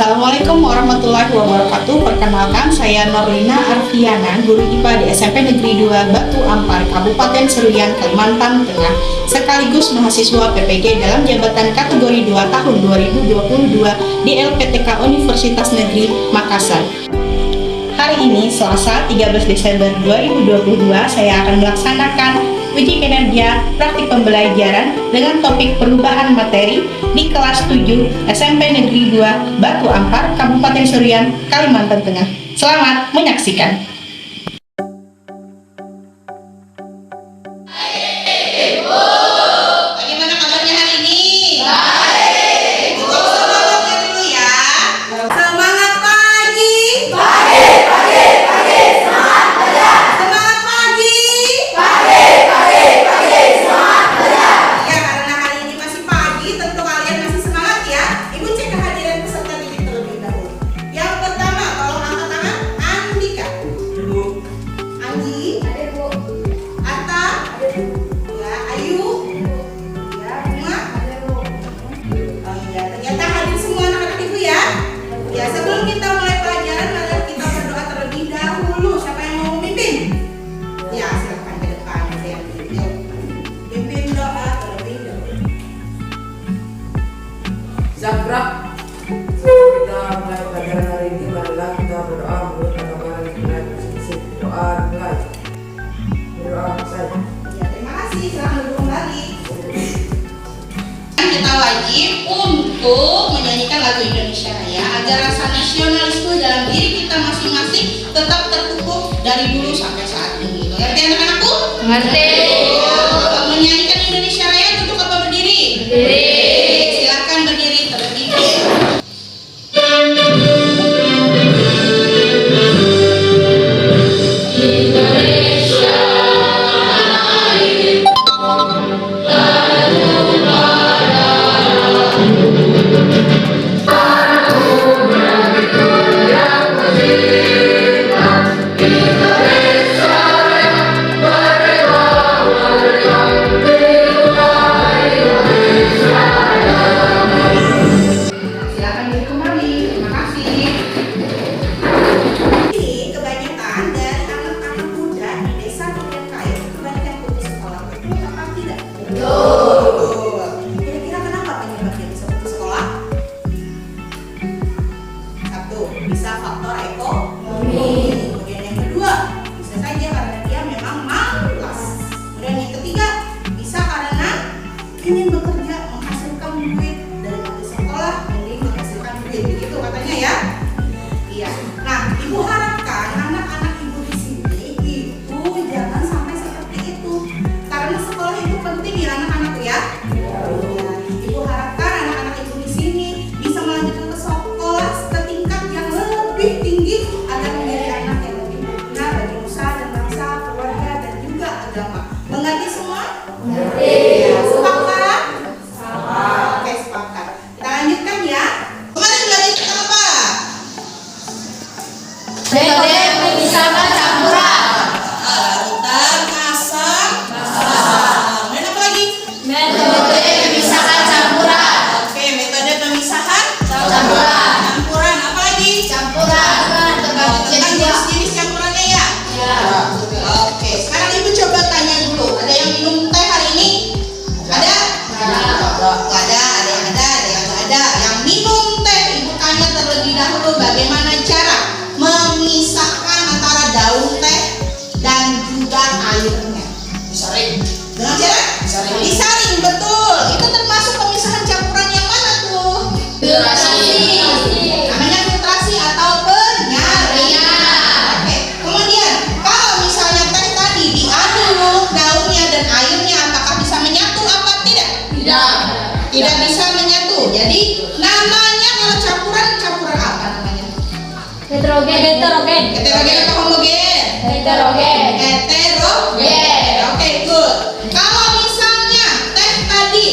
Assalamualaikum warahmatullahi wabarakatuh. Perkenalkan, saya Norlina Arfiana, guru IPA di SMP Negeri 2 Batu Ampar, Kabupaten Seruyan, Kalimantan Tengah, sekaligus mahasiswa PPG dalam jabatan kategori 2 tahun 2022 di LPTK Universitas Negeri Makassar. Hari ini, Selasa 13 Desember 2022, saya akan melaksanakan uji kinerja praktik pembelajaran dengan topik perubahan materi di kelas 7 SMP Negeri 2 Batu Ampar, Kabupaten Seruyan, Kalimantan Tengah. Selamat menyaksikan. Bagaimana kabarnya hari ini? Baik. Semangatnya dulu ya. Semangat pagi. Pagi, semangat belajar. Semangat pagi. Pagi, semangat belajar. Ya, karena hari ini masih pagi, tentu kalian masih semangat ya. Ibu cek kehadiran peserta didik terlebih dahulu. Yang pertama, tolong angkat tangan. Andika. Ibu. Anggi. Ada Bu. Atta. Ada Bu. Ya, Ayu. Ya, Bunga. Ada Bu. Oh iya, ternyata hadir semua anak-anak ibu ya. Ya, sebelum kita mulai pelajaran, mari kita berdoa terlebih dahulu. Siapa yang mau memimpin? Ya, silakan ke depan. Saya yuk. Pimpin doa terlebih dahulu. Zabrak. Kita mulai pelajaran hari ini, marilah kita berdoa menurut agama yang mulai masing-masing. Doa mulai. Berdoa saja. Ya, terima kasih. Selamat duduk kembali. Kita wajib untuk menyanyikan lagu Indonesia Raya agar rasa nasionalisme dalam diri kita masing-masing tetap terpupuk dari dulu sampai saat ini. Mengerti anak-anakku? Mengerti. Menyanyikan Indonesia Raya duduk apa berdiri? Berdiri. Silakan berdiri terlebih dahulu. Silakan duduk kembali. Terima kasih. Ini kebanyakan dari anak-anak muda di desa Durian Kayu kebanyakan putus sekolah. Betul apa tidak? Betul. Kira-kira kenapa penyebabnya bisa putus sekolah? Satu, bisa faktor ekonomi. Kemudian yang kedua, bisa saja karena dia memang malas. Kemudian yang ketiga, bisa karena ingin bekerja menghasilkan duit daripada sekolah, mending menghasilkan duit. Begitu katanya ya. Iya. Nah, ibu harapkan anak-anak ibu di sini itu jangan sampai seperti itu. Karena sekolah itu penting ya anak-anakku ya. Ya, ibu harapkan anak-anak ibu di sini bisa melanjutkan ke sekolah ke tingkat yang lebih tinggi agar menjadi anak yang lebih berguna bagi nusa dan bangsa, keluarga dan juga agama. Mengerti semua? Mengerti. Ya, sepakat? Oke, sepakat. Kita lanjutkan ya. Kemarin belajar tentang apa? Metode pemisahkan campuran. Larutan, asam, basah. Kemudian apa lagi? Metode pemisahkan campuran. Oke, metode pemisahan Campuran. campuran. Apa lagi? Campuran. Tentang jenis-jenis campurannya ya? Ya. Oke, sekarang ibu coba tanya dulu. Ada yang minum teh hari ini? Ada? Nggak ada. Ada yang ada, ada yang nggak ada. Yang minum teh, ibu tanya terlebih dahulu bagaimana cara memisahkan antara daun teh dan juga airnya. Disaring. Dengan cara? Disaring, betul. Itu termasuk pemisahan campuran yang mana tuh? Filtrasi. Namanya filtrasi atau penyaringan. Oke. Kemudian kalau misalnya teh tadi diaduk daunnya dan airnya, apakah bisa menyatu apa tidak? Tidak. Tidak bisa menyatu. Jadi namanya kalau campuran apa namanya? Heterogen. Heterogen atau homogen? Heterogen. Heterogen. Oke, good. Kalau misalnya teh tadi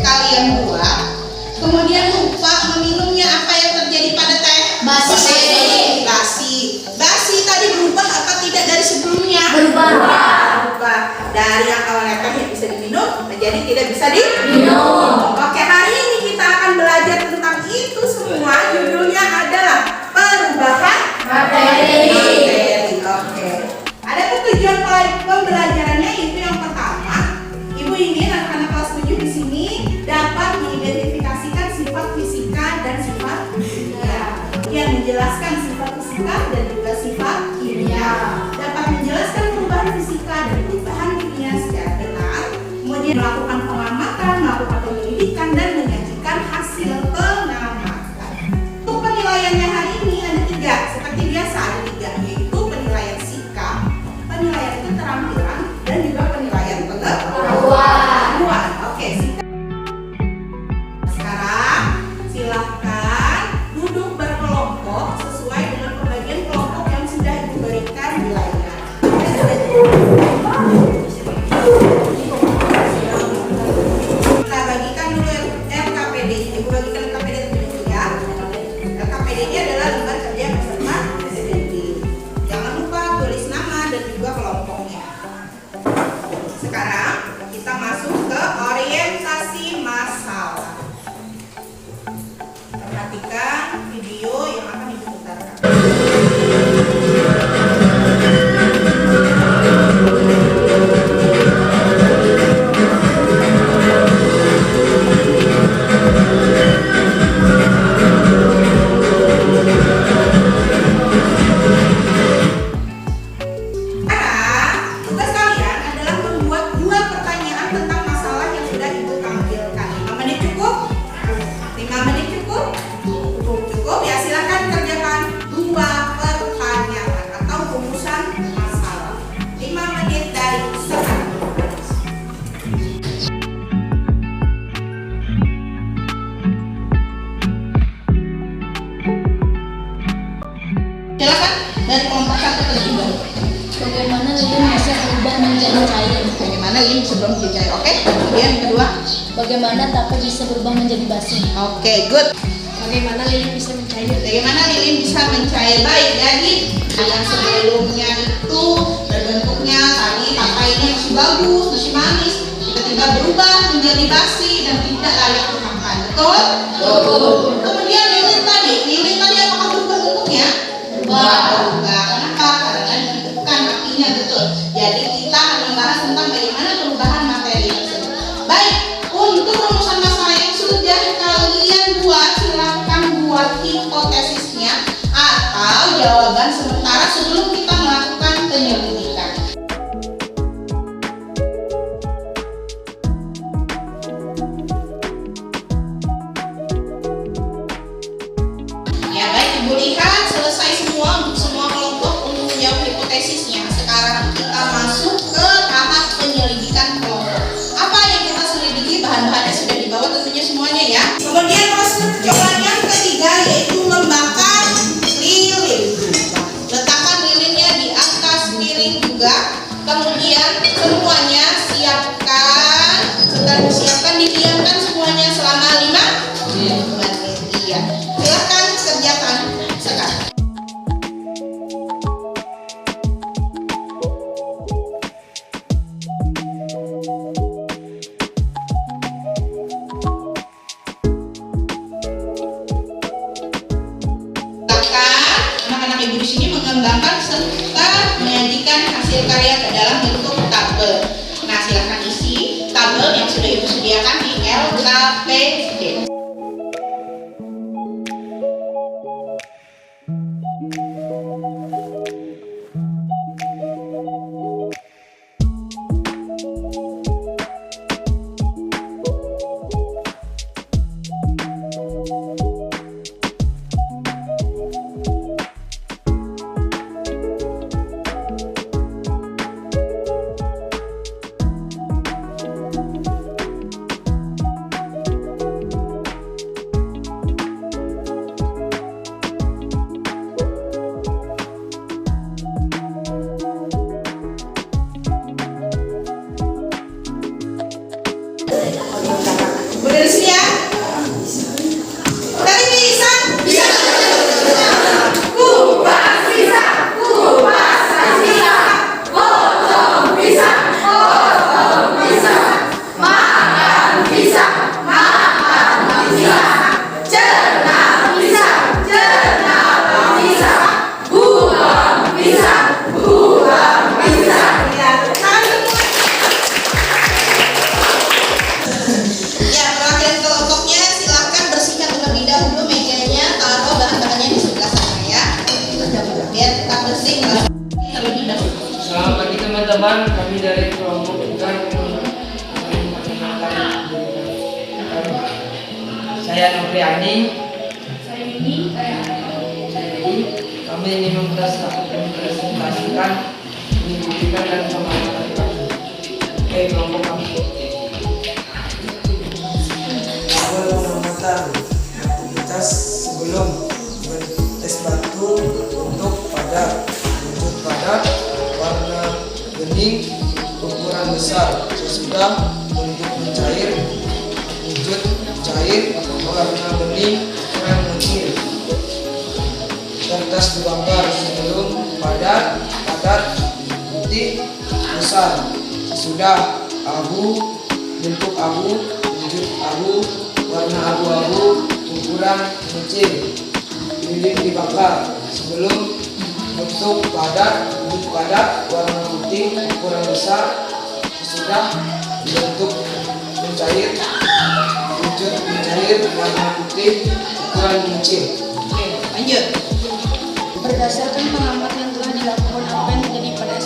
kalian buat, kemudian lupa meminumnya, apa yang terjadi pada teh? Basi tadi berubah apa tidak dari sebelumnya? Berubah. Dari yang awalnya teh yang bisa diminum menjadi tidak bisa diminum. Oke, hari ini kita akan belajar tentang itu semua. Judulnya kemudian melakukan pengamatan, melakukan penyelidikan, dan menyajikan hasil pengamatan. Untuk penilaiannya hari ini ada 3, seperti biasa ada 3, yaitu penilaian sikap, penilaian keterampilan, dan juga penilaian pengetahuan. Oke, sikap. Sekarang silahkan duduk berkelompok sesuai dengan pembagian kelompok yang sudah Ibu berikan di layar. Kita bagikan dulu LKPD-nya. Ibu bagikan LKPD terlebih dahulu ya. LKPD-nya adalah lembar kerja peserta SNMP. Jangan lupa tulis nama dan juga kelompoknya. Sekarang kita masuk ke orientasi masalah. Perhatikan video yang akan Ibu putarkan. Tugas kalian adalah membuat 2 pertanyaan tentang masalah yang sudah Ibu tampilkan. 5 menit cukup? 5 menit cukup? Cukup ya, silakan kerjakan 2 pertanyaan atau rumusan masalah. 5 menit dari sekarang. Silakan dari kelompok 1 terlebih dahulu. Bagaimana lilin bisa berubah menjadi cair? Bagaimana lilin sebelum menjadi cair? Oke. Kemudian yang kedua. Bagaimana tape bisa berubah menjadi basi? Oke, good. Bagaimana lilin bisa mencair? Bagaimana lilin bisa mencair? Baik, jadi yang sebelumnya itu berbentuknya tadi tapainya masih bagus, masih manis, tiba-tiba berubah menjadi basi dan tidak layak dimakan. Betul? Betul. Kemudian lilin tadi apakah berubah bentuknya? Berubah. Kenapa? Karena ditentukan kakinya, betul. Jadi kita akan membahas tentang bagaimana perubahan materi tersebut. Baik, untuk rumusan masalah yang sudah kalian buat, silakan buat hipotesisnya atau jawaban sementara sebelum kita melakukan penyelidikan. Ya baik, Ibu lihat selesai semua untuk semua kelompok untuk menjawab hipotesisnya. Sekarang kita masuk ke tahap penyelidikan kelompok. Apa yang kita selidiki? Bahan-bahannya sudah dibawa tentunya semuanya ya. Kemudian proses percobaan yang ketiga yaitu membakar lilin. Letakkan lilinnya di atas piring juga. Kemudian semuanya siapkan. Setelah disiapkan didiamkan semuanya selama 5 menit. Ya. Silakan kerjakan sekarang. Anak-anak Ibu di sini mengembangkan serta menyajikan hasil karya ke dalam bentuk tabel. Nah, silakan isi tabel yang sudah Ibu sediakan di LKPD. Udah di sini ya? Tadi bisa? Bisa. Kupas bisa. Kupas bisa. Potong bisa. Potong bisa. Makan bisa. Makan bisa. Cerna bisa. Cerna bisa. Buang bisa. Buang bisa. Ya, tangan semua. Ya, perwakilan kelompoknya silahkan bersihkan terlebih dahulu mejanya, taruh bahan-bahannya di sebelah sana ya. Biar tetap bersih terlebih dahulu. Selamat pagi teman-teman, kami dari kelompok 3 yang Saya Nopriani. Saya ini Kami ingin mempresentasikan, membuktikan dan memastikan kelompok kami. Awal pengamatan aktivitas sebelum tes batu untuk padat, wujud padat, warna bening, ukuran besar. Sesudah bentuk mencair, wujud cair, warna bening, ukuran kecil. Kertas dibakar sebelum padat, putih, besar. Sesudah abu, bentuk abu, wujud abu, warna abu-abu, ukuran kecil. Lilin dibakar sebelum bentuk padat, wujud padat, warna putih, ukuran besar. Sesudah bentuk mencair, wujud mencair, warna putih, ukuran kecil. Oke, lanjut. berdasarkan pengamatan yang telah dilakukan apa yang terjadi pada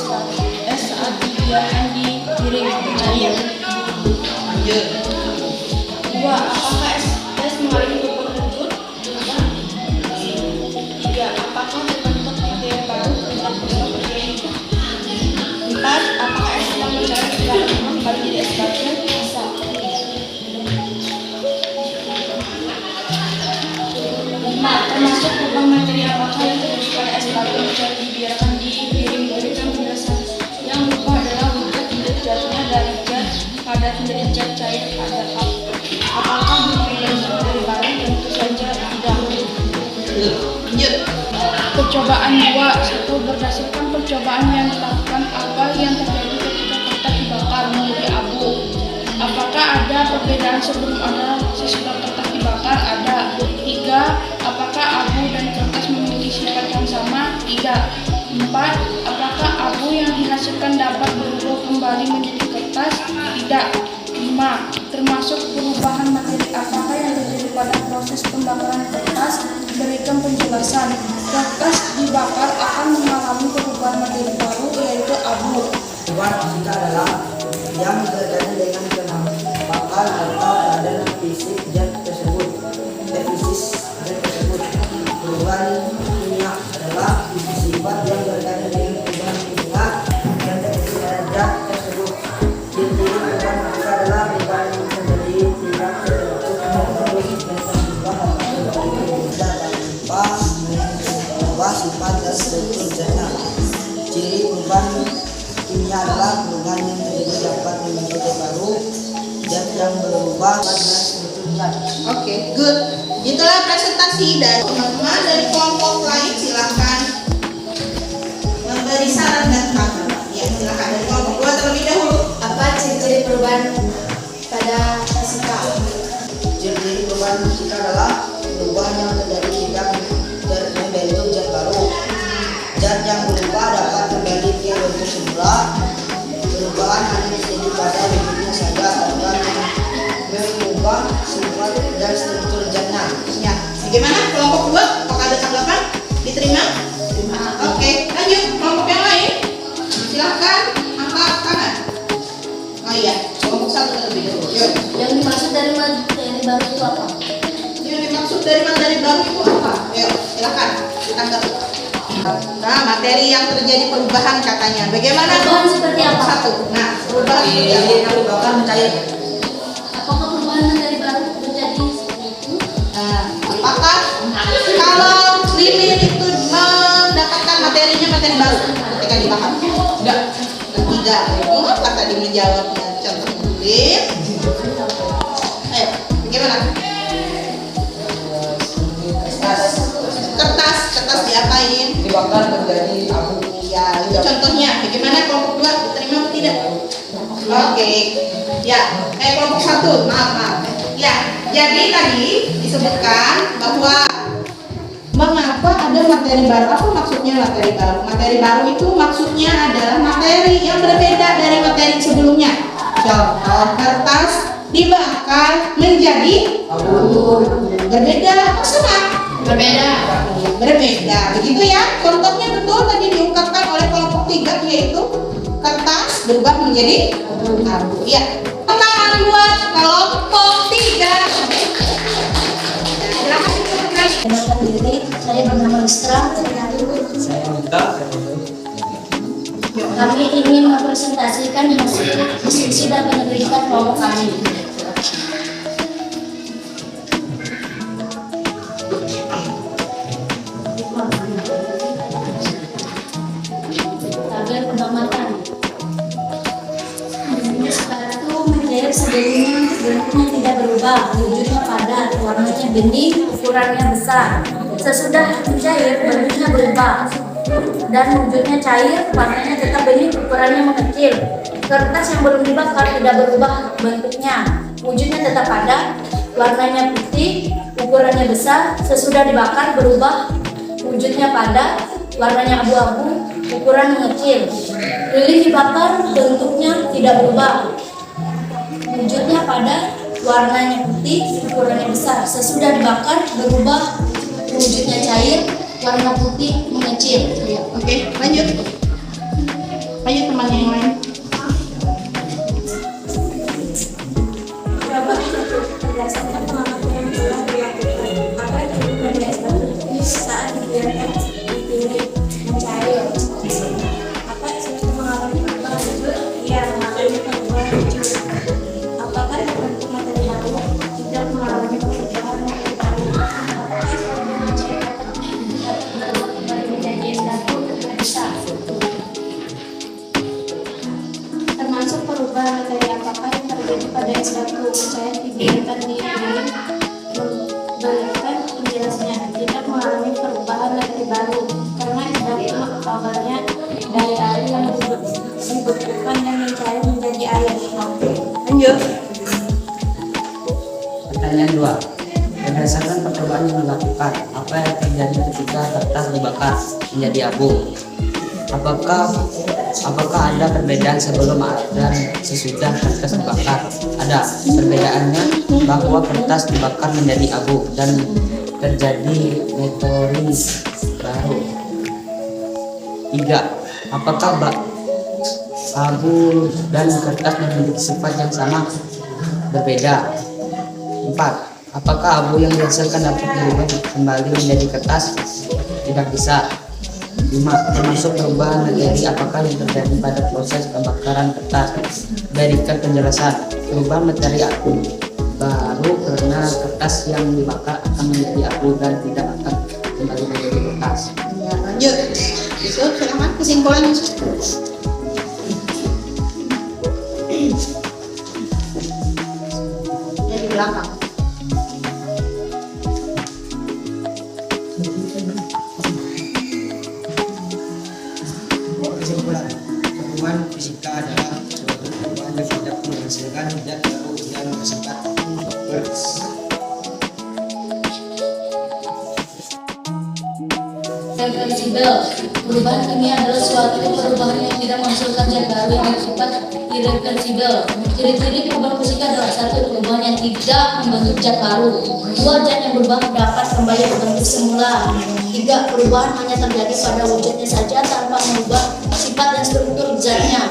es saat dibiarkan di piring cair. Lanjut. 2. Apakah es mengalami perubahan wujud? 3. Apakah terbentuk materi baru setelah berubah menjadi 4. Apakah es yang mencair setelah berubah kembali jadi es batu? Bisa. 5. Termasuk perubahan materi apakah yang terjadi pada es batu mencair dibiarkan di piring? Berikan penjelasan. Yang berubah adalah wujud jatuhnya dari zat padat menjadi zat cair pada cup. Apakah berbeda dari baru? Tentu saja tidak. Lanjut. Percobaan 2. 1. Berdasarkan percobaan yang dilakukan, apa yang terjadi ketika kertas dibakar menjadi abu? Apakah ada perbedaan sebelum ada sesudah kertas dibakar? Ada. 3. Apakah abu dan kertas memiliki sifat yang sama? Tidak. 4. Apakah abu yang dihasilkan dapat berubah kembali menjadi kertas? Tidak. 5. Termasuk perubahan materi apakah yang terjadi pada proses pembakaran kertas? Berikan penjelasan. Kertas dibakar akan mengalami perubahan materi baru, yaitu abu. Perubahan fisika adalah yang berkaitan dengan penampakan atau keadaan fisik zat tersebut. Perubahan kimia adalah sifat yang berkaitan dengan perubahan kimia yang terjadi pada zat tersebut. Ciri-ciri perubahan fisika adalah perubahan yang terjadi tidak terbentuk terus berubah atau berubah tanpa mengubah sifat dan struktur zatnya. Ciri perubahan kimia adalah perubahan yang terjadi dapat membentuk zat baru, zat yang berubah dan struktur zat. Oke, good. Itulah presentasi dari teman-teman dari kelompok lain. Silakan memberi saran dan tanggapan. Ya, silakan dari kelompok 2 terlebih dahulu. Apa ciri-ciri perubahan pada fisika? Ciri-ciri perubahan fisika adalah perubahan yang terjadi tidak membentuk zat baru. Zat yang berubah dapat kembali ke bentuk semula. Perubahan hanya terjadi pada bentuknya saja, tanpa mengubah sifat dan struktur zatnya. Ya, bagaimana kelompok 2? Apakah ada tanggapan? Diterima? Oke, lanjut. Kelompok yang lain. Silakan angkat tangan. Oh iya, kelompok 1 terlebih dahulu. Yuk. Yang dimaksud dari materi baru itu apa? Yang dimaksud dari materi baru itu apa? Yuk, silakan ditanggapi. Nah, materi yang terjadi perubahan katanya. Bagaimana? Perubahan seperti apa? 1. Nah, perubahan seperti apa? Yang dibakar mencair. Apakah perubahan materi baru terjadi seperti itu? Nah, apakah kalau lilin itu mendapatkan materinya materi baru ketika dibakar? Tidak. Tidak. Mengapa tadi menjawabnya? Contoh lilin. Ayo, bagaimana? Kertas diapain? Dibakar menjadi abu. Ya, itu contohnya. Bagaimana kelompok 2? Diterima atau tidak? Oke. Ya, kelompok 1. Maaf. Ya, jadi tadi disebutkan bahwa mengapa ada materi baru. Apa maksudnya materi baru? Materi baru itu maksudnya adalah materi yang berbeda dari materi sebelumnya. Contoh, kertas dibakar menjadi Abu. berbeda atau sama? Berbeda. Berbeda, begitu ya. Contohnya betul tadi diungkapkan oleh kelompok 3, yaitu kertas berubah menjadi abu. Ya, tangan buat kelompok 3. Kenalkan diri, saya bernama Listra. Saya minta Kami ingin mempresentasikan hasil diskusi dan penyelidikan kelompok kami. Tabel pengamatan. Sepatu mencair sebelumnya bentuknya tidak berubah, wujudnya padat, warnanya bening, ukurannya besar. Sesudah mencair, bentuknya berubah dan wujudnya cair, warnanya tetap bening, ukurannya mengecil. Kertas yang belum dibakar tidak berubah bentuknya, wujudnya tetap padat, warnanya putih, ukurannya besar. Sesudah dibakar berubah, wujudnya padat, warnanya abu-abu, ukuran mengecil. Lilin dibakar, bentuknya tidak berubah, wujudnya padat, warnanya putih, ukurannya besar. Sesudah dibakar berubah, wujudnya cair, warna putih mengecil. Ya, oke, lanjut. Lanjut teman yang lain. Berdasarkan pengamatan yang telah dilakukan, apa yang terjadi pada es saat dibiarkan dipilih mencair? Apa sudah mengalami perubahan wujud? Iya, mengalami perubahan wujud. Apakah bentuk materi baru? Tidak mengalami perubahan materi baru. Apakah es baru menjadi es batu besar? Termasuk perubahan materi apakah yang terjadi pada es batu? Saya dibiarkan dipilih memberikan penjelasannya. Tidak mengalami perubahan materi baru karena es batu awalnya dari air yang dibekukan dan mencair menjadi air. Lanjut. pertanyaan 2. Berdasarkan percobaan yang dilakukan, apa yang terjadi ketika kertas dibakar menjadi abu? Apakah ada perbedaan sebelum dan sesudah kertas dibakar? Ada. Perbedaannya bahwa kertas dibakar menjadi abu dan terjadi meteoris baru. 3. Apakah abu dan kertas memiliki sifat yang sama? Berbeda. 4. Apakah abu yang dihasilkan dapat berubah kembali menjadi kertas? Tidak bisa. 5. Termasuk perubahan materi apakah yang terjadi pada proses pembakaran kertas? Berikan penjelasan. Perubahan materi abu baru karena kertas yang dibakar akan menjadi abu dan tidak akan kembali menjadi kertas. Ya, lanjut. Yusuf, silakan kesimpulan Yusuf. Dari belakang. Kesimpulan, perubahan fisika adalah suatu perubahan yang tidak menghasilkan zat baru yang bersifat Irreversibel. Perubahan kimia adalah suatu perubahan yang tidak menghasilkan zat baru yang bersifat irreversibel. Ciri-ciri perubahan fisika adalah 1. Perubahan yang tidak membentuk zat baru. 2. Zat yang berubah dapat kembali ke bentuk semula. 3. Perubahan hanya terjadi pada wujudnya saja tanpa mengubah sifat dan struktur zatnya.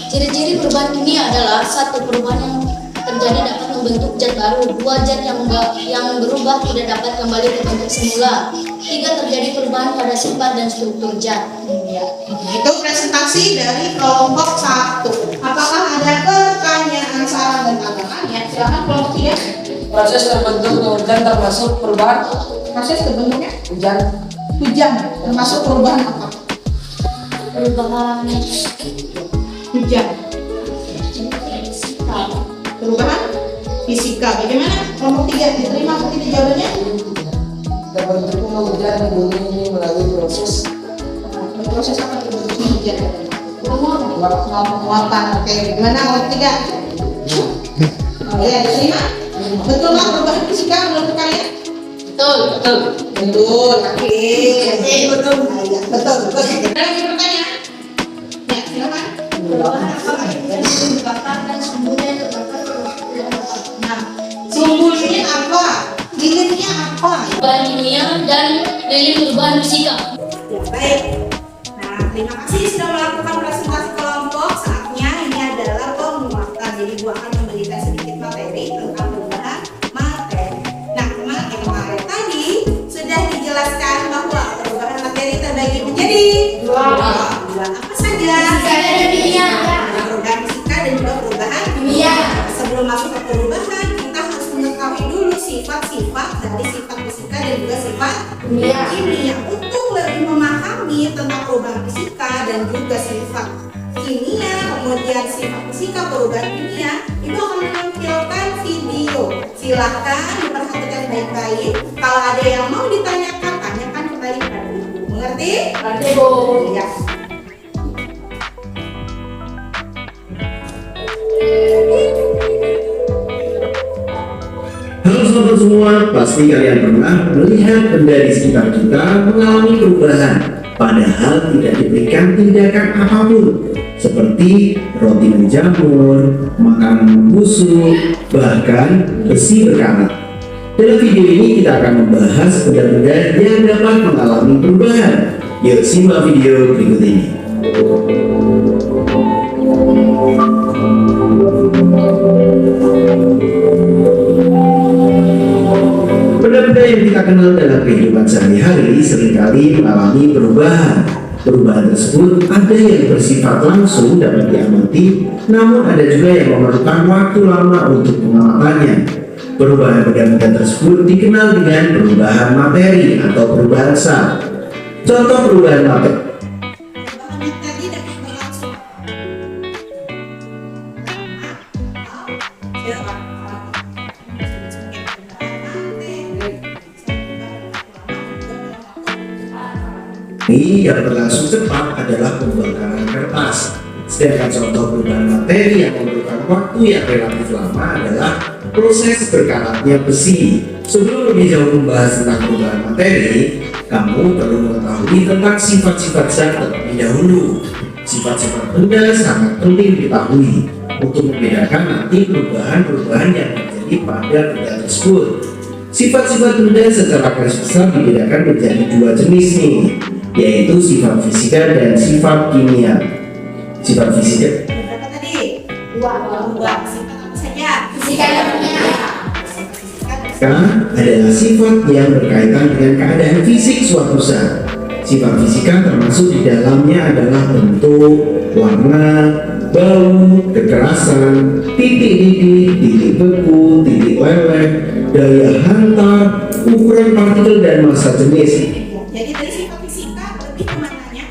Ciri-ciri perubahan kimia adalah 1. Perubahan yang terjadi dapat membentuk zat baru. 2. Zat yang berubah tidak dapat kembali ke bentuk semula. 3. Terjadi perubahan pada sifat dan struktur zat. Ya, itu presentasi dari kelompok 1. Apakah ada pertanyaan, saran, dan tanggapan? Ya, silakan kelompok 3. Proses terbentuknya hujan termasuk perubahan Proses terbentuknya hujan. hujan, termasuk perubahan apa? Perubahan Hujan, perubahan fisika. Bagaimana? Kelompok 3 diterima atau tidak jawabannya? Terbentuknya hujan di bumi ini melalui proses Proses apa terbentuknya hujan? Penguapan. Oke, gimana kelompok 3? Oh ya, diterima? Betul nggak perubahan fisika menurut kalian? betul. Betul. Oke. Betul. Betul. Ada lagi pertanyaan? Ya, silakan. Perubahan apa yang dibakar dan sumbernya terbakar? Nah, sumbernya apa? Lilinnya apa? Perubahan kimia dan lilin perubahan fisika. Ya, baik. Nah, terima kasih sudah melakukan presentasi kelompok. Saatnya ini adalah penguatan. Jadi, gua akan memberikan sedikit materi tentang perubahan materi. Nah, kemarin tadi Kimia. Untuk lebih memahami tentang perubahan fisika dan juga sifat kimia, kemudian sifat fisika perubahan kimia, Ibu akan menampilkan video. Silahkan diperhatikan baik-baik. Kalau ada yang mau ditanyakan, tanyakan kembali kepada Ibu. Mengerti? Oke, Bu. Ya. Halo sobat semua, pasti kalian pernah melihat benda di sekitar kita mengalami perubahan, padahal tidak diberikan tindakan apapun, seperti roti menjamur, makanan membusuk, bahkan besi berkarat. Dalam video ini kita akan membahas benda-benda yang dapat mengalami perubahan. Yuk simak video berikut ini. Benda-benda yang kita kenal dalam kehidupan sehari-hari seringkali mengalami perubahan. Perubahan tersebut ada yang bersifat langsung dapat diamati, namun ada juga yang memerlukan waktu lama untuk pengamatannya. Perubahan benda-benda tersebut dikenal dengan perubahan materi atau perubahan zat. Contoh perubahan materi Bahannya tadi dapat berlangsung. ini yang berlangsung cepat adalah pembakaran kertas. Sedangkan contoh perubahan materi yang memerlukan waktu yang relatif lama adalah proses berkaratnya besi. Sebelum lebih jauh membahas tentang perubahan materi, kamu perlu mengetahui tentang sifat-sifat zat terlebih dahulu. Sifat-sifat benda sangat penting diketahui untuk membedakan nanti perubahan-perubahan yang terjadi pada benda tersebut. Sifat-sifat benda secara garis besar dibedakan menjadi dua jenis nih, yaitu sifat fisika dan sifat kimia. Sifat fisika Berapa tadi? Dua. Sifat apa saja? Fisika dan kimia. adalah sifat yang berkaitan dengan keadaan fisik suatu zat. Sifat fisika termasuk di dalamnya adalah bentuk, warna, bau, kekerasan, titik-titik, titik beku, titik leleh, daya hantar, ukuran partikel dan massa jenis. Jadi dari sifat fisika lebih ke mananya?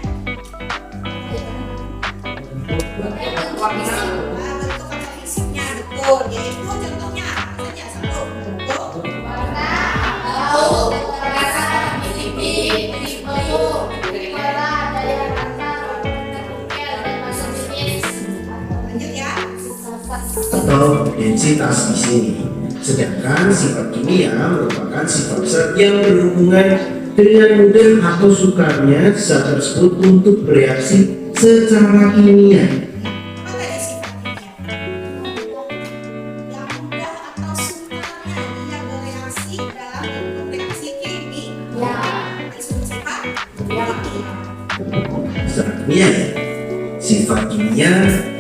Bentuk atau fisiknya, betul. Yaitu contohnya apa saja? Satu, bentuk. Lanjut ya. Atau densitas di sini. Sedangkan sifat kimia merupakan sifat zat yang berhubungan dengan mudah atau sukarnya zat tersebut untuk bereaksi secara kimia. Apa tadi sifat kimia? Yang mudah atau sukarnya dia bereaksi dalam bentuk reaksi kimia. Sifat kimia. Zat kimia ya. Sifat kimia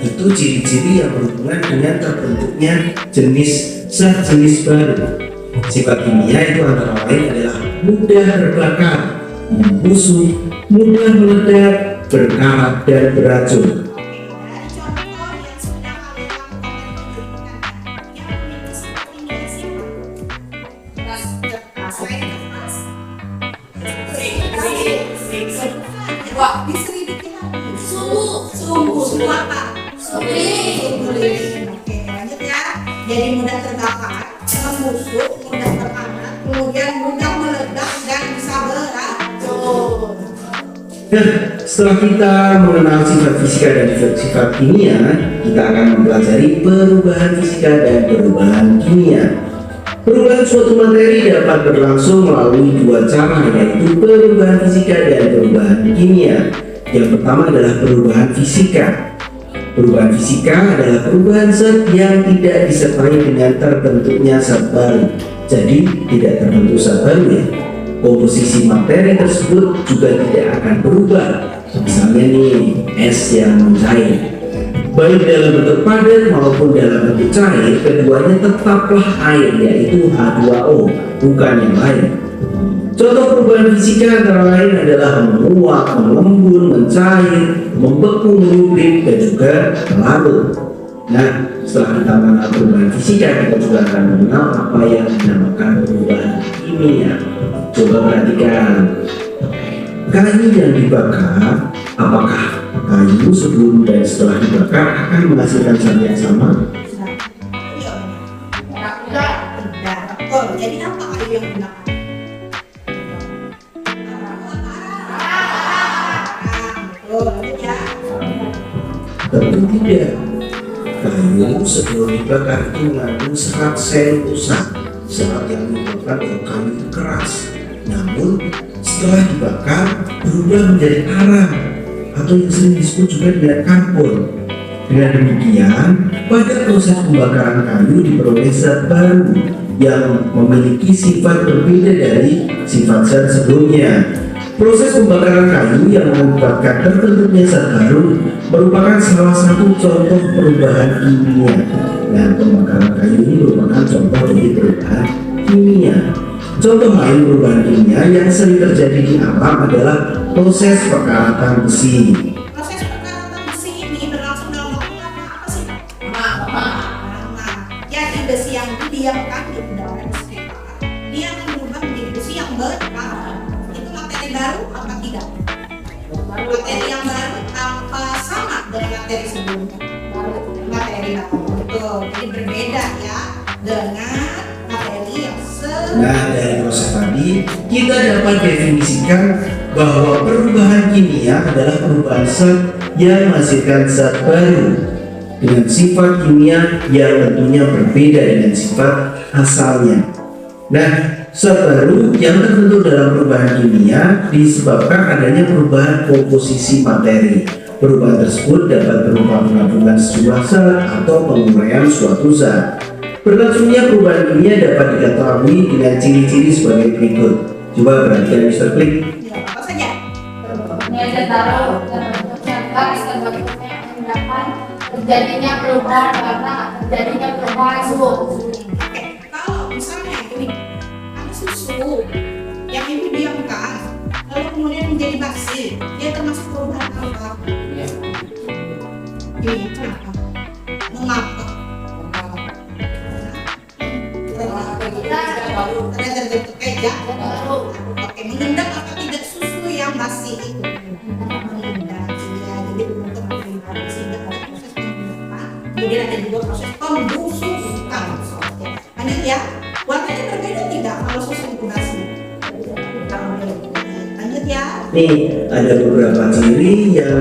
itu ciri-ciri yang berhubungan dengan terbentuknya jenis zat jenis baru. Sifat kimia itu antara lain adalah mudah terbakar, membusuk, mudah meledak, berkarat dan beracun. Dari contoh yang sudah kalian lakukan dan diberikan yang memiliki sifat kimia siapa? Selain kertas, wah, diselidiki lagi. Suhu apa? Oke, lanjut ya. Jadi mudah terbakar, membusuk, mudah berkarat, kemudian mudah meledak dan bisa beracun. Nah, setelah kita mengenal sifat fisika dan sifat kimia, kita akan mempelajari perubahan fisika dan perubahan kimia. Perubahan suatu materi dapat berlangsung melalui dua cara, yaitu perubahan fisika dan perubahan kimia. Yang pertama adalah perubahan fisika. Perubahan fisika adalah perubahan zat yang tidak disertai dengan terbentuknya zat baru. Jadi tidak terbentuk zat baru ya. Komposisi materi tersebut juga tidak akan berubah. Misalnya nih, es yang mencair. Baik dalam bentuk padat maupun dalam bentuk cair, keduanya tetaplah air, yaitu H2O, bukan yang lain. Contoh perubahan fisika antara lain adalah menguap, mengembun, mencair, membeku, menyublim, dan juga larut. Nah, setelah kita mengenal perubahan fisika, kita juga akan mengenal apa yang dinamakan perubahan kimia. Coba perhatikan. Kayu yang dibakar, apakah kayu sebelum dan setelah dibakar akan menghasilkan zat yang sama? Tidak. Betul. Jadi apa kayu yang digunakan? Betul. Lanjut ya. Tentu tidak. Kayu sebelum dibakar itu mengandung serat selulosa, serat yang menyebabkan bahwa kayu itu keras. Namun setelah dibakar berubah menjadi arang atau yang sering disebut juga dengan karbon. Dengan demikian, pada proses pembakaran kayu diperoleh zat baru yang memiliki sifat berbeda dari sifat zat sebelumnya. Proses pembakaran kayu yang mengakibatkan terbentuknya zat baru merupakan salah satu contoh perubahan kimia. Dan pembakaran kayu ini merupakan contoh dari perubahan kimia. Contoh lain perubahan kimia yang sering terjadi di alam adalah proses perkaratan besi. Proses perkaratan besi ini berlangsung dalam waktu apa sih? Lama. Jadi besi yang didiamkan di udara di sekitar, dia akan berubah menjadi besi yang berkarat. Itu materi baru apa tidak? Materi yang baru apa sama dengan materi sebelumnya? Materi baru. Betul. Jadi berbeda ya dengan materi yang Nah, dari proses tadi kita dapat definisikan bahwa perubahan kimia adalah perubahan zat yang menghasilkan zat baru dengan sifat kimia yang tentunya berbeda dengan sifat asalnya. Nah, zat baru yang terbentuk dalam perubahan kimia disebabkan adanya perubahan komposisi materi. Perubahan tersebut dapat berupa penggabungan sejumlah zat atau penguraian suatu zat. Berlangsungnya perubahan kimia dapat diketahui dengan ciri-ciri sebagai berikut. Coba perhatikan Mr. Klik. apa saja? Nilai taruh terbentuknya gas, terbentuknya endapan, terjadinya perubahan warna, terjadinya perubahan suhu. Oke, kalau misalnya ini ada susu yang ibu diamkan, lalu kemudian menjadi basi, dia termasuk perubahan apa? Ini kenapa? Mengapa? Karena terbentuk kejak. Oke, mengendap apa tidak susu yang basi itu? Mengendap, ya. Jadi bentuk perubahan sehingga ada proses pengendapan. Kemudian ada juga proses pembusukan. Oke, lanjut ya. Warnanya berbeda tidak kalau susu itu basi? Lanjut ya. Nih, ada beberapa ciri yang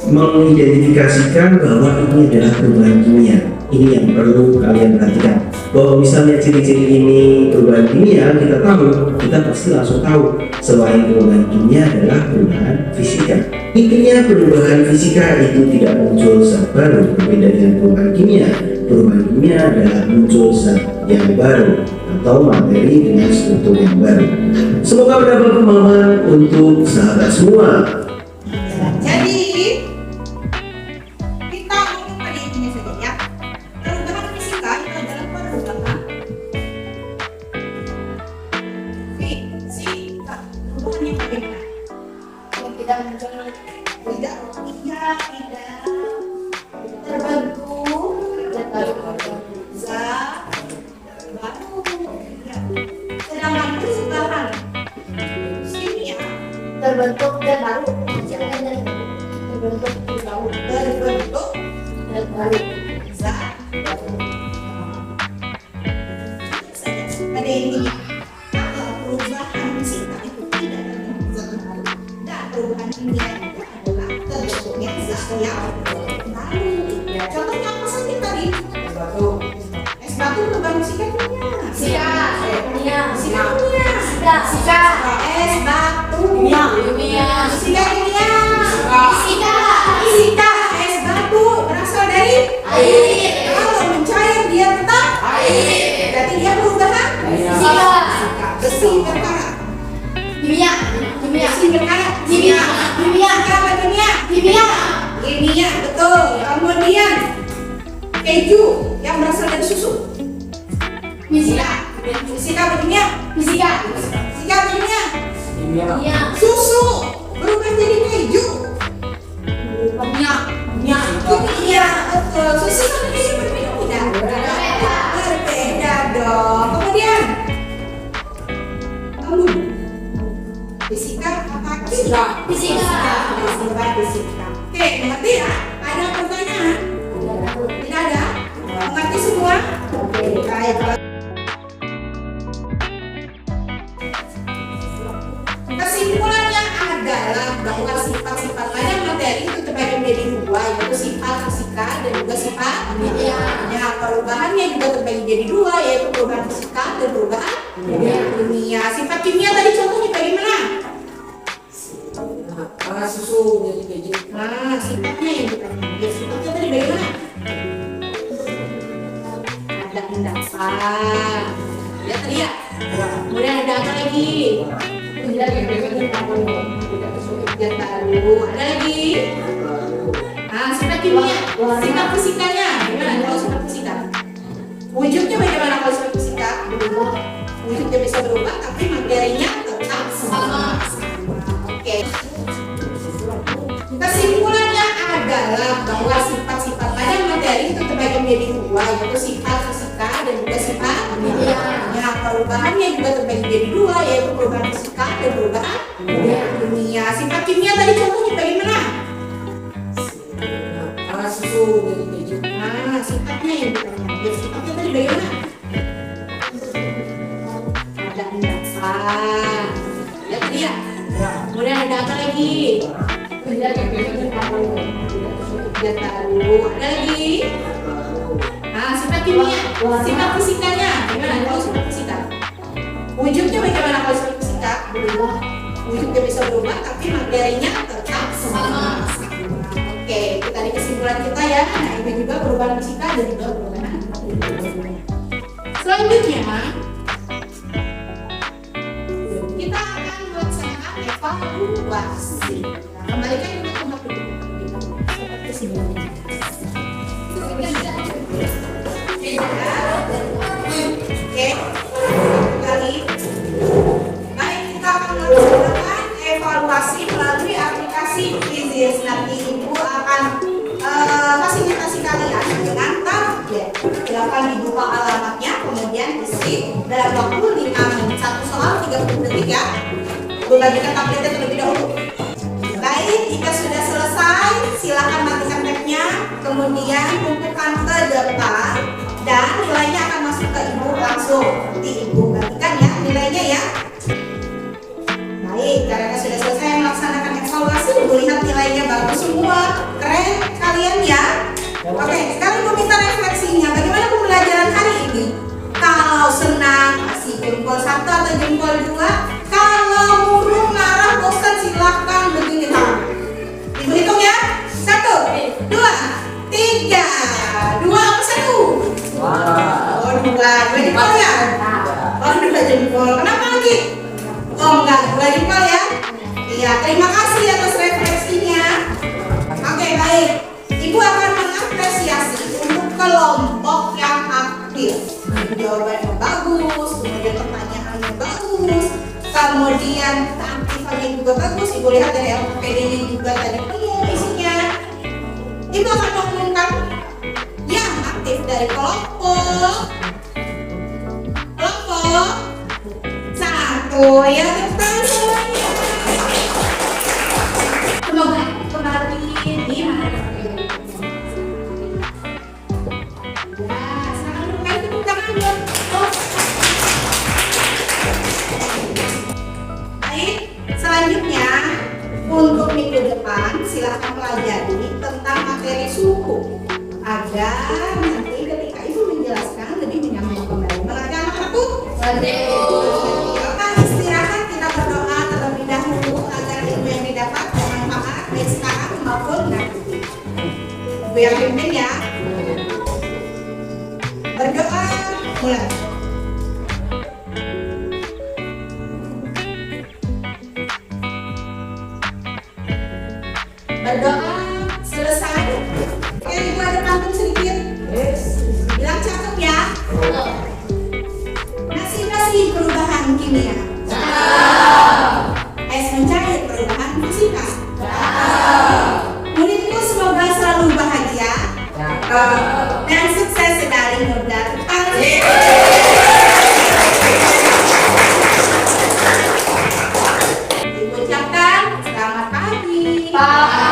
mengidentifikasikan bahwa ini adalah perubahan kimia. Ini yang perlu kalian perhatikan. Bahwa misalnya ciri-ciri ini perubahan kimia, kita tahu, kita pasti langsung tahu selain perubahan kimia adalah perubahan fisika. Intinya perubahan fisika itu tidak muncul zat baru, berbeda dengan perubahan kimia. Perubahan kimia adalah muncul zat yang baru atau materi dengan struktur yang baru. Semoga mendapat pemahaman untuk sahabat semua. Jadi kita ngomong pada intinya saja ya. Perubahan fisika itu adalah perubahan fisika. Perubahan yang bagaimana? Yang tidak muncul Tidak terbentuk zat baru. Ya. Sedangkan perubahan kimia terbentuk dan baru terbentuk baru berbentuk dan baru zat baru. Saja pada intinya kalau perubahan fisika itu tidak terbentuk zat baru dan perubahan kimia itu adalah terbentuknya zat yang baru. Contohnya apa saja tadi? Es batu perubahan fisika kimia. Fisika kimia Fisika kimia. fisika Es batu. kimia Fisika kimia. fisika Fisika es batu berasal dari air kalau mencair dia tetap air berarti dia perubahan fisika besi berkarat. kimia kimia Besi berkarat. kimia kimia Apa kimia? kimia Kimia betul. Kemudian keju yang berasal dari susu. fisika Fisika apa kimia? fisika Fisika apa kimia? kimia Susu berubah jadi keju. kimia Kimia betul. Susu sama keju berbeda tidak? Berbeda dong. Kemudian embun. Sifat fisika. Oke, mengerti ya? Ada pertanyaan? Tidak ada? Mengerti semua? Baik. Kesimpulannya adalah bahwa sifat-sifat pada materi itu terbagi menjadi dua, yaitu sifat fisika dan juga sifat kimia. Nah, perubahannya juga terbagi menjadi dua, yaitu perubahan fisika dan perubahan kimia. Sifat kimia tadi contohnya bagaimana? Susu jadi biji. Nah, sifatnya yang kita lihat. Sifatnya tadi bagaimana? Ada endapan. Lihat tadi ya. Kemudian ada apa lagi? Hujan baru. Ada lagi? Nah, sifat kimia. Sifat fisikanya. Gimana kalau sifat fisika? Wujudnya bagaimana kalau sifat fisika? Wujudnya bisa berubah, tapi materinya tetap sama. Oke. Kesimpulannya adalah bahwa sifat-sifat pada materi itu terbagi menjadi dua, yaitu sifat fisika dan juga sifat kimia. Nah, perubahannya juga terbagi menjadi dua, yaitu perubahan fisika dan perubahan kimia. Sifat kimia tadi contohnya bagaimana? Susu jadi biji. Nah, sifatnya yang kita lihat. Sifatnya tadi bagaimana? Ada endapan. Lihat tadi ya. Kemudian ada apa lagi? Hujan baru. Ada lagi? Nah, sifat kimia. Sifat fisikanya. Gimana kalau sifat fisika? Wujudnya bagaimana kalau sifat fisika? Wujudnya bisa berubah, tapi materinya tetap sama. Oke, kita di kesimpulan kita ya. Nah, itu juga perubahan fisika dan juga perubahan kimia. Selanjutnya, kita akan melaksanakan evaluasi. Kembalikan ke tempat duduk. Seperti sebelumnya. Oke, kali. Baik, kita akan melaksanakan evaluasi melalui aplikasi Quizzes. Nanti Ibu akan fasilitasi kalian dengan target. Silakan dibuka alamatnya, kemudian isi dalam waktu 5 menit. Satu soal 30 detik ya. Bagikan tabletnya terlebih dahulu. Baik, jika sudah selesai, silakan matikan tab-nya, kemudian tumpukan ke depan, dan nilainya akan masuk ke Ibu langsung. Nanti Ibu bagikan ya nilainya ya. Baik, karena sudah selesai melaksanakan evaluasi, Ibu lihat nilainya bagus semua, keren kalian ya. Oke, sekarang Ibu minta refleksinya. Bagaimana pembelajaran hari ini? Kalau senang, kasih jempol 1 atau jempol 2. Kalau murung, marah, bosan, silahkan begini tangan. Ibu hitung ya. 1, 2, 3. 2 apa 1? Oh, 2 jempol ya? Oh, 2 jempol. Kenapa lagi? Oh, enggak, 2 jempol ya? Iya, terima kasih atas refleksinya. Oke, baik. Ibu akan mengapresiasi untuk kelompok yang aktif. Jawabannya bagus, kemudian pertanyaannya bagus, kemudian keaktifannya juga bagus. Ibu lihat dari LPD-nya juga tadi penuh isinya. Ibu akan mengumumkan yang aktif dari kelompok 1. Ya, tepuk semuanya. Semoga kemarin ini selanjutnya, untuk minggu depan silahkan pelajari tentang materi suhu agar nanti ketika Ibu menjelaskan lebih menyambung kembali. Mengerti anak-anakku? Lepas istirahat kita berdoa terlebih dahulu agar ilmu yang didapat bermanfaat baik sekarang maupun nanti. Ibu yang pimpin ya. Berdoa mulai. Berdoa selesai. Oke, Ibu ada pantun sedikit. Bilang cakep ya. Nasi perubahan kimia. Es mencair perubahan fisika. Muridku semoga selalu bahagia dan sukses sedari muda. Diucapkan Pak.